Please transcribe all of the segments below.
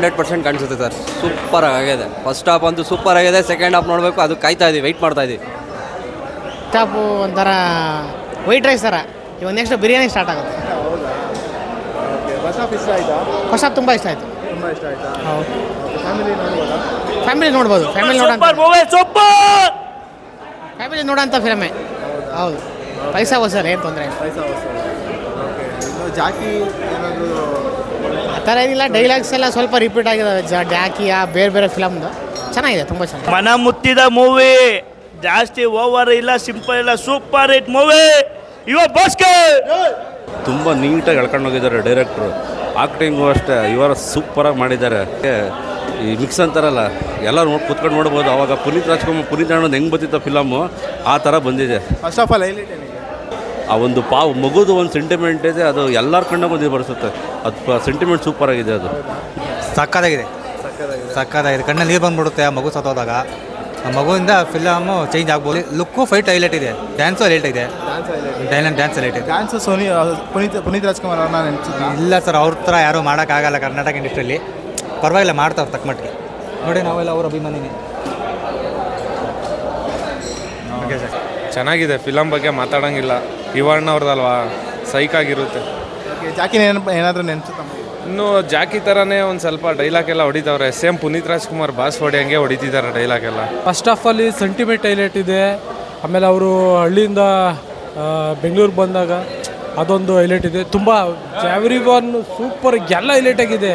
100% ಕಾಣಿಸುತ್ತೆ sir. Super ಆಗಿದೆ. First half ಅಂತೂ ಸೂಪರ್ ಆಗಿದೆ. ಸೆಕೆಂಡ್ ಹಾಫ್ ನೋಡಬೇಕು, ಅದು ಕಾಯ್ತಾ ಇದ್ದೀವಿ, ವೆಯ್ಟ್ ಮಾಡ್ತಾ ಇದ್ದೀವಿ. ಫಸ್ಟ್ ಹಾಫು ಒಂಥರ ವೈಟ್ ರೈಸ್ ಥರ, ಇವಾಗ ನೆಕ್ಸ್ಟ್ ಬಿರಿಯಾನಿ ಸ್ಟಾರ್ಟ್ ಆಗುತ್ತೆ. ಫಸ್ಟ್ ಹಾಫ್ ತುಂಬ ಇಷ್ಟ ಆಯಿತು. ಹೌದು, ಫ್ಯಾಮಿಲಿ ನೋಡ್ಬೋದು. ಫ್ಯಾಮಿಲಿ ನೋಡೋಂಥ ಫಿಲಮೇ. ಹೌದು, ಪೈಸಾ ವಸೂಲ್, ಏನು ತೊಂದರೆ ಇಲ್ಲ. ಜಾಕಿ ಆ ಥರ ಏನಿಲ್ಲ, ಡೈಲಾಗ್ಸ್ ಎಲ್ಲ ಸ್ವಲ್ಪ ರಿಪೀಟ್ ಆಗಿದ್ದಾವೆ. ಜಾಕಿಯ ಬೇರೆ ಬೇರೆ ಫಿಲಮ್ದು ಚೆನ್ನಾಗಿದೆ, ತುಂಬ ಚೆನ್ನಾಗಿದೆ. ಮನ ಮುತ್ತಿದ ಮೂವಿ, ಜಾಸ್ತಿ ಓವರ್ ಇಲ್ಲ, ಸಿಂಪಲ್ ಇಲ್ಲ, ಸೂಪರ್ ಹಿಟ್ ಮೂವಿ. ಇವ ಬಾಸ್ಕೆ ತುಂಬ ನೀಟಾಗಿ ಎಳ್ಕೊಂಡು ಹೋಗಿದ್ದಾರೆ ಡೈರೆಕ್ಟ್ರು. ಆ್ಯಕ್ಟಿಂಗು ಅಷ್ಟೇ ಇವರು ಸೂಪರಾಗಿ ಮಾಡಿದ್ದಾರೆ. ಈ ಮಿಕ್ಸ್ ಅಂತಾರಲ್ಲ, ಎಲ್ಲರೂ ಕೂತ್ಕೊಂಡು ನೋಡ್ಬೋದು. ಅವಾಗ ಪುನೀತ್ ರಾಜ್ಕುಮಾರ್, ಪುನೀತ್ ಅನ್ನೋದು ಹೆಂಗೆ ಬಂದಿತ್ತು ಫಿಲಮು, ಆ ಥರ ಬಂದಿದೆ. ಫಸ್ಟ್ ಆಫ್ ಆಲ್ ಹೈಲೈಟ್ ಏನಿದೆ? ಆ ಒಂದು ಮಗುದು ಒಂದು ಸೆಂಟಿಮೆಂಟ್ ಇದೆ, ಅದು ಎಲ್ಲರ ಕಣ್ಣಾಗ ಬಂದು ಬರೆಸುತ್ತೆ. ಅದು ಸೆಂಟಿಮೆಂಟ್ ಸೂಪರಾಗಿದೆ. ಅದು ಸಕ್ಕತ್ತಾಗಿದೆ. ಕಣ್ಣಲ್ಲಿ ನೀರು ಬಂದುಬಿಡುತ್ತೆ ಆ ಮಗು ಸತ್ತೋದಾಗ. ಆ ಮಗುವಿಂದ ಫಿಲಮು ಚೇಂಜ್ ಆಗ್ಬೋದು. ಲುಕ್ಕು ಫೈಟ್ ಹೈಲೈಟ್ ಇದೆ, ಡ್ಯಾನ್ಸು ಹೈಲೈಟ್ ಇದೆ. ಡ್ಯಾನ್ಸ್ ಹೈಲೈಟ್ ಇದೆ. ಡ್ಯಾನ್ಸು ಪುನೀತ್ ರಾಜ್ಕುಮಾರ್ ಅವ್ರನ್ನ ನೆನ್ಸಿದ್ದೆ. ಇಲ್ಲ ಸರ್, ಅವ್ರ ಥರ ಯಾರೂ ಮಾಡೋಕ್ಕಾಗಲ್ಲ ಕರ್ನಾಟಕ ಇಂಡಸ್ಟ್ರಿಯಲ್ಲಿ. ಪರವಾಗಿಲ್ಲ, ಮಾಡ್ತಾವ್ರು ತಕ್ಕ ಮಟ್ಟಿಗೆ. ನೋಡಿ, ನಾವೆಲ್ಲ ಅವ್ರ ಅಭಿಮಾನಿನೇ. ಓಕೆ ಸರ್, ಚೆನ್ನಾಗಿದೆ. ಫಿಲಮ್ ಬಗ್ಗೆ ಮಾತಾಡೋಂಗಿಲ್ಲ. ಇವಣ್ಣ ಅವ್ರದಲ್ವಾ, ಸೈಕಾಗಿರುತ್ತೆ. ಜಾಕಿನ ಏನಾದರೂ ನೆನ್ಸುತ್ತ? ಇನ್ನು ಜಾಕಿ ಥರನೇ ಒಂದು ಸ್ವಲ್ಪ ಡೈಲಾಗ್ ಎಲ್ಲ ಹೊಡಿತಾವ್ರೆ. ಸೇಮ್ ಪುನೀತ್ ರಾಜ್ಕುಮಾರ್ ಬಾಸ್ ಹೊಡಿಯಂಗೆ ಹೊಡಿತಿದ್ದಾರೆ ಡೈಲಾಗ್ ಎಲ್ಲ. ಫಸ್ಟ್ ಹಾಫಲ್ಲಿ ಸೆಂಟಿಮೆಂಟ್ ಹೈಲೈಟ್ ಇದೆ. ಆಮೇಲೆ ಅವರು ಹಳ್ಳಿಯಿಂದ ಬೆಂಗಳೂರಿಗೆ ಬಂದಾಗ ಅದೊಂದು ಹೈಲೈಟ್ ಇದೆ. ತುಂಬ ಎವ್ರಿ ಒನ್ ಸೂಪರ್, ಎಲ್ಲ ಹೈಲೈಟ್ ಆಗಿದೆ.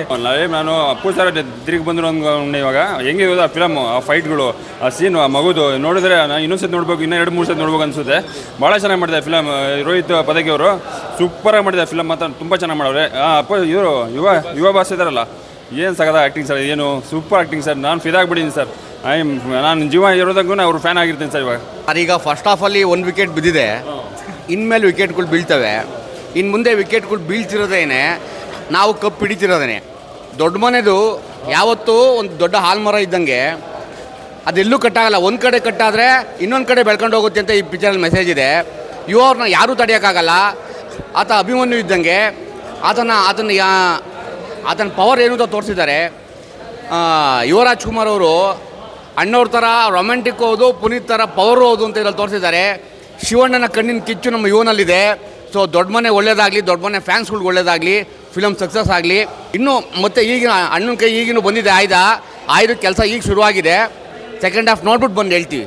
ನಾನು ಅಪ್ಪು ಸರ್ ತಿರುಗಿ ಬಂದರು ಅಂದ್ಕೊಂಡೆ. ಇವಾಗ ಹೆಂಗೆ ಆ ಫಿಲಮ್, ಆ ಫೈಟ್ಗಳು, ಆ ಸೀನು, ಆ ಮಗುದು ನೋಡಿದ್ರೆ ನಾನು ಇನ್ನೊಂದು ಸತಿ ನೋಡ್ಬೇಕು, ಇನ್ನೂ 2-3 ಸತಿ ನೋಡ್ಬೇಕು ಅನಿಸುತ್ತೆ. ಭಾಳ ಚೆನ್ನಾಗಿ ಮಾಡಿದೆ ಫಿಲಮ್. ರೋಹಿತ್ ಪದಕಿ ಅವರು ಸೂಪರಾಗಿ ಮಾಡಿದೆ ಫಿಲಮ್. ಮಾತ್ರ ತುಂಬ ಚೆನ್ನಾಗಿ ಮಾಡವ್ರೆ. ಅಪ್ಪ ಇವರು ಯುವ ಬಾಸ್ ಇದ್ದಾರಲ್ಲ, ಏನು ಸಗದ ಆ್ಯಕ್ಟಿಂಗ್ ಸರ್, ಏನು ಸೂಪರ್ ಆ್ಯಕ್ಟಿಂಗ್ ಸರ್. ನಾನು ಫಿದಾಗ್ಬಿಟ್ಟಿದ್ದೀನಿ ಸರ್. ನಾನು ಜೀವ ಇರೋದಕ್ಕೂ ಅವ್ರ ಫ್ಯಾನ್ ಆಗಿರ್ತೀನಿ ಸರ್. ಇವಾಗ ಈಗ ಫಸ್ಟ್ ಹಾಫಲ್ಲಿ 1 ವಿಕೆಟ್ ಬಿದ್ದಿದೆ, ಇನ್ಮೇಲೆ ವಿಕೆಟ್ಗಳು ಬೀಳ್ತವೆ. ಇನ್ನು ಮುಂದೆ ವಿಕೆಟ್ಗಳು ಬೀಳ್ತಿರೋದೇನೆ, ನಾವು ಕಪ್ ಹಿಡಿತಿರೋದೇನೆ. ದೊಡ್ಡ ಮನೆದು ಯಾವತ್ತೂ ಒಂದು ದೊಡ್ಡ ಹಾಲ್ಮರ ಇದ್ದಂಗೆ, ಅದೆಲ್ಲೂ ಕಟ್ಟಾಗಲ್ಲ. ಒಂದು ಕಡೆ ಕಟ್ಟಾದರೆ ಇನ್ನೊಂದು ಕಡೆ ಬೆಳ್ಕೊಂಡು ಹೋಗುತ್ತೆ ಅಂತ ಈ ಪಿಕ್ಚರಲ್ಲಿ ಮೆಸೇಜ್ ಇದೆ. ಇವ್ರನ್ನ ಯಾರೂ ತಡೆಯೋಕ್ಕಾಗಲ್ಲ. ಆತ ಅಭಿಮನ್ಯು ಇದ್ದಂಗೆ, ಆತನ ಪವರ್ ಏನು ಅಂತ ತೋರಿಸಿದ್ದಾರೆ. ಯುವರಾಜ್ಕುಮಾರ್ ಅವರು ಅಣ್ಣವ್ರ ಥರ ರೊಮ್ಯಾಂಟಿಕ್ ಹೌದು, ಪುನೀತ್ ಥರ ಪವರು ಹೌದು ಅಂತ ಇದ್ರಲ್ಲಿ ತೋರಿಸಿದ್ದಾರೆ. ಶಿವಣ್ಣನ ಕಣ್ಣಿನ ಕಿಚ್ಚು ನಮ್ಮ ಯುವನಲ್ಲಿದೆ. ಸೊ ದೊಡ್ಡ ಮನೆ ಒಳ್ಳೇದಾಗಲಿ, ದೊಡ್ಡ ಮನೆ ಫ್ಯಾನ್ಸ್ಗಳಿಗೆ ಒಳ್ಳೇದಾಗಲಿ, ಫಿಲಮ್ ಸಕ್ಸಸ್ ಆಗಲಿ. ಇನ್ನೂ ಮತ್ತೆ ಈಗಿನ ಅಣ್ಣನ ಕೈ ಈಗಿನೂ ಬಂದಿದೆ ಆಯ್ದ ಕೆಲಸ ಈಗ ಶುರುವಾಗಿದೆ. ಸೆಕೆಂಡ್ ಹಾಫ್ ನೋಡ್ಬಿಟ್ಟು ಬಂದು ಹೇಳ್ತೀವಿ.